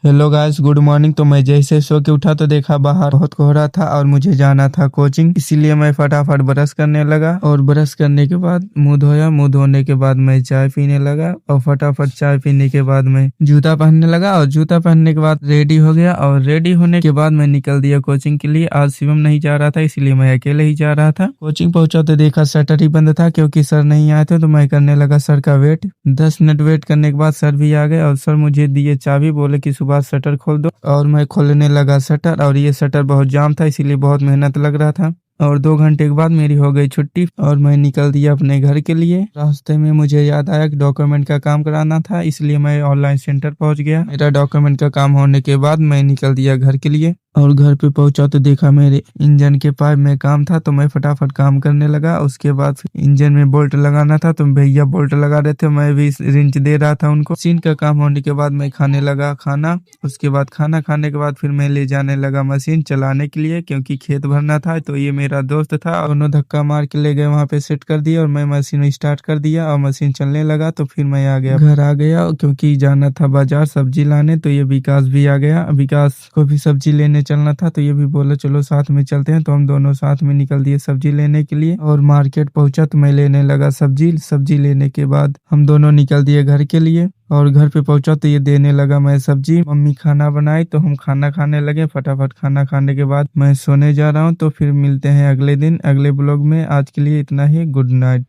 Hello guys, good morning. तो मैं जैसे सो के उठा तो देखा बाहर बहुत कोहरा था और मुझे जाना था कोचिंग, इसीलिए मैं फटाफट ब्रश करने लगा। और ब्रश करने के बाद मुंह धोया। मुंह धोने के बाद मैं चाय पीने लगा और फटाफट चाय पीने के बाद मैं जूता पहनने लगा और जूता पहनने के बाद रेडी हो गया। और रेडी होने के बाद मैं निकल दिया कोचिंग के लिए। आज शिवम नहीं जा रहा था, इसलिए मैं अकेले ही जा रहा था। कोचिंग पहुंचा तो देखा शटर ही बंद था, क्योंकि सर नहीं आए थे। तो मैं करने लगा सर का वेट। 10 मिनट वेट करने के बाद सर भी आ गए और सर मुझे दिए चाबी, बोले कि सुबह शटर खोल दो। और मैं खोलने लगा शटर, और ये शटर बहुत जाम था, इसीलिए बहुत मेहनत लग रहा था। और 2 घंटे के बाद मेरी हो गई छुट्टी और मैं निकल दिया अपने घर के लिए। रास्ते में मुझे याद आया कि डॉक्यूमेंट का काम कराना था, इसलिए मैं ऑनलाइन सेंटर पहुंच गया। मेरा डॉक्यूमेंट का काम होने के बाद मैं निकल दिया घर के लिए। और घर पे पहुंचा तो देखा मेरे इंजन के पाइप में काम था, तो मैं फटाफट काम करने लगा। उसके बाद इंजन में बोल्ट लगाना था, तो भैया बोल्ट लगा रहे थे, मैं भी रिंच दे रहा था उनको। मशीन का काम होने के बाद मैं खाने लगा खाना। उसके बाद खाना खाने के बाद फिर मैं ले जाने लगा मशीन चलाने के लिए, क्योंकि खेत भरना था। तो ये मेरा दोस्त था, दोनों धक्का मार के ले गए, वहां पे सेट कर दिया और मैं मशीन स्टार्ट कर दिया और मशीन चलने लगा। तो फिर मैं आ गया, घर आ गया, क्योंकि जाना था बाजार सब्जी लाने। तो ये विकास भी आ गया, विकास को भी सब्जी लेने चलना था, तो ये भी बोला चलो साथ में चलते हैं। तो हम दोनों साथ में निकल दिए सब्जी लेने के लिए। और मार्केट पहुंचा तो मैं लेने लगा सब्जी लेने के बाद हम दोनों निकल दिए घर के लिए। और घर पे पहुंचा तो ये देने लगा मैं सब्जी। मम्मी खाना बनाई तो हम खाना खाने लगे। फटाफट खाना खाने के बाद मैं सोने जा रहा हूँ। तो फिर मिलते हैं अगले दिन अगले ब्लॉग में। आज के लिए इतना ही, गुड नाइट।